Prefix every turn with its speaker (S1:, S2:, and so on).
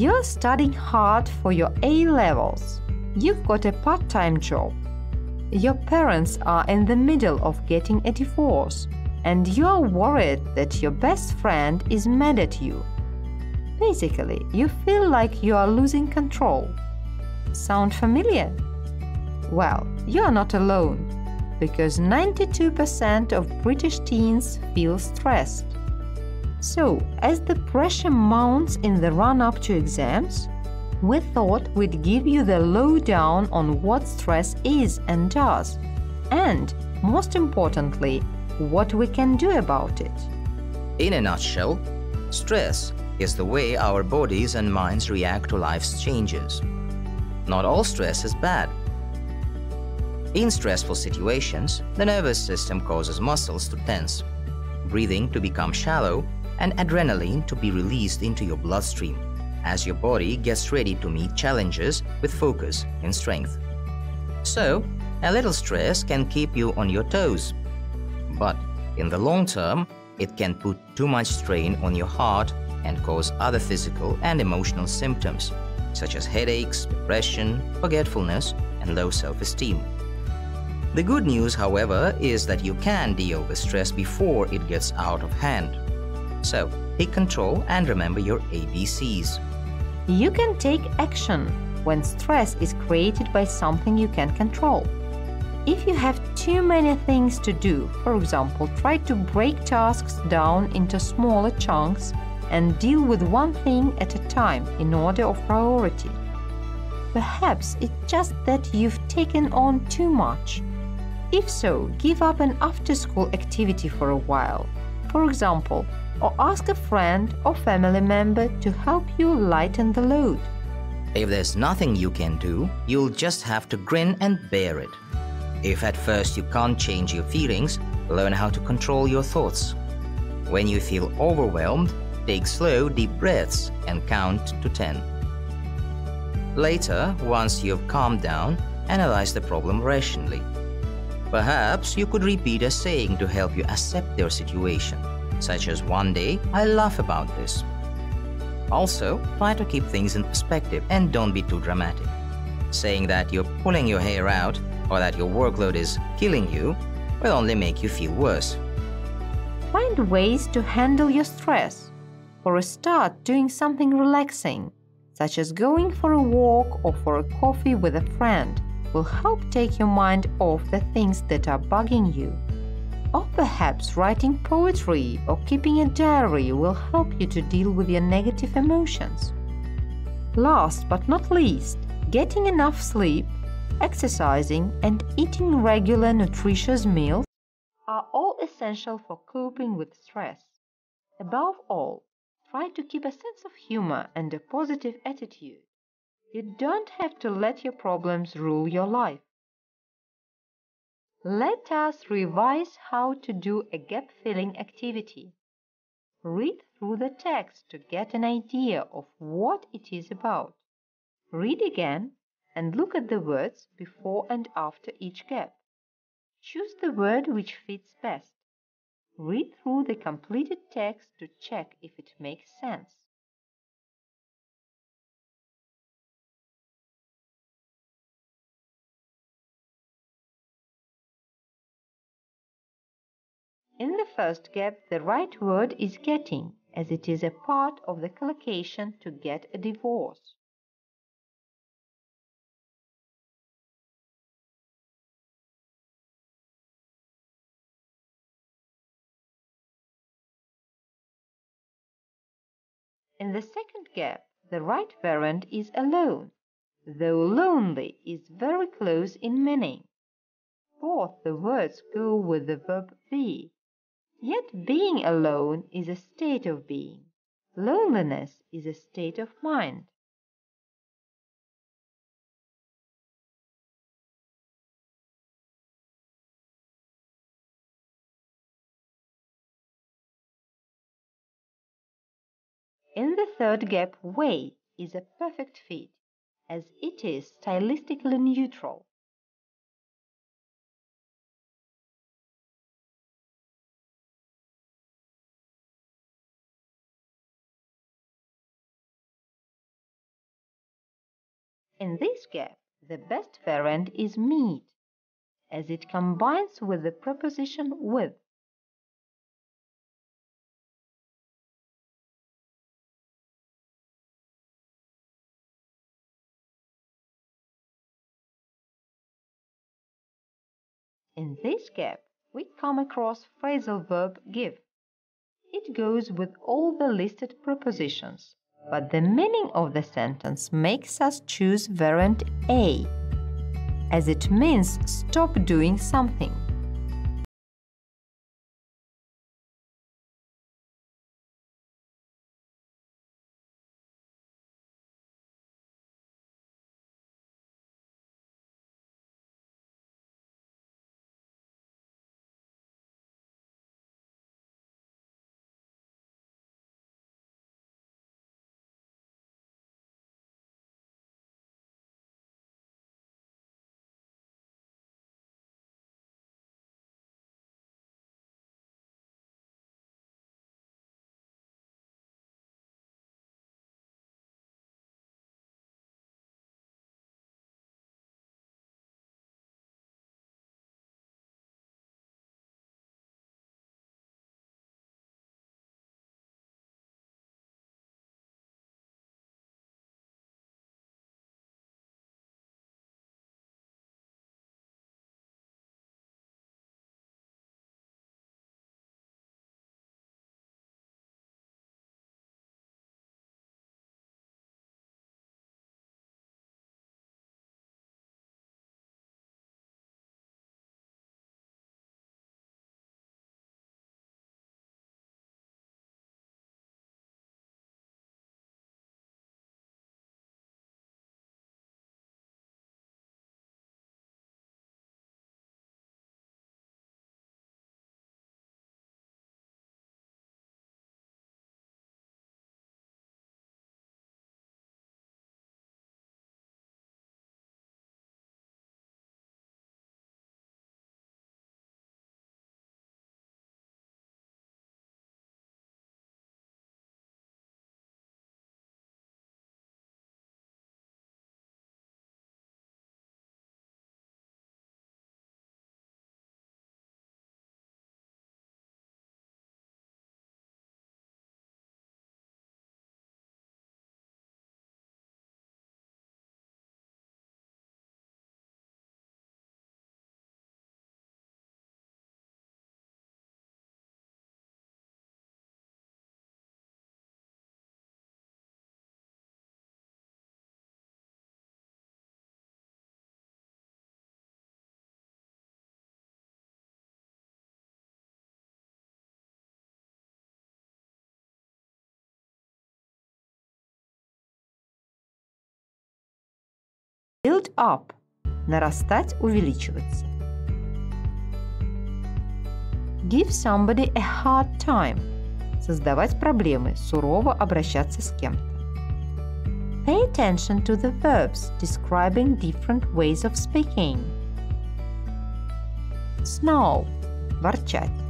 S1: You're studying hard for your A-levels. You've got a part-time job. Your parents are in the middle of getting a divorce, and you're worried that your best friend is mad at you. Basically, you feel like you are losing control. Sound familiar? Well, you are not alone, because 92% of British teens feel stressed. So, as the pressure mounts in the run-up to exams, we thought we'd give you the lowdown on what stress is and does, and, most importantly, what we can do about it.
S2: In a nutshell, stress is the way our bodies and minds react to life's changes. Not all stress is bad. In stressful situations, the nervous system causes muscles to tense, breathing to become shallow, and adrenaline to be released into your bloodstream as your body gets ready to meet challenges with focus and strength. So, a little stress can keep you on your toes. But in the long term, it can put too much strain on your heart and cause other physical and emotional symptoms, such as headaches, depression, forgetfulness, and low self-esteem. The good news, however, is that you can deal with stress before it gets out of hand. So, take control and remember your ABCs.
S1: You can take action when stress is created by something you can control. If you have too many things to do, for example, try to break tasks down into smaller chunks and deal with one thing at a time in order of priority. Perhaps it's just that you've taken on too much. If so, give up an after-school activity for a while, for example, or ask a friend or family member to help you lighten the load.
S2: If there's nothing you can do, you'll just have to grin and bear it. If at first you can't change your feelings, learn how to control your thoughts. When you feel overwhelmed, take slow, deep breaths and count to 10. Later, once you've calmed down, analyze the problem rationally. Perhaps you could repeat a saying to help you accept your situation, such as "one day I'll laugh about this." Also, try to keep things in perspective and don't be too dramatic. Saying that you're pulling your hair out or that your workload is killing you will only make you feel worse.
S1: Find ways to handle your stress. For a start, doing something relaxing, such as going for a walk or for a coffee with a friend, will help take your mind off the things that are bugging you. Or perhaps writing poetry or keeping a diary will help you to deal with your negative emotions. Last but not least, getting enough sleep, exercising, and eating regular nutritious meals are all essential for coping with stress. Above all, try to keep a sense of humor and a positive attitude. You don't have to let your problems rule your life. Let us revise how to do a gap-filling activity. Read through the text to get an idea of what it is about. Read again and look at the words before and after each gap. Choose the word which fits best. Read through the completed text to check if it makes sense. In the first gap, the right word is getting, as it is a part of the collocation to get a divorce. In the second gap, the right variant is alone, though lonely is very close in meaning. Both the words go with the verb be. Yet being alone is a state of being. Loneliness is a state of mind. In the third gap, way is a perfect fit, as it is stylistically neutral. In this gap, the best variant is meet, as it combines with the preposition with. In this gap, we come across phrasal verb give. It goes with all the listed prepositions, but the meaning of the sentence makes us choose variant A, as it means stop doing something. Build up – нарастать, увеличиваться. Give somebody a hard time – создавать проблемы, сурово обращаться с кем-то. Pay attention to the verbs describing different ways of speaking. Snarl – ворчать.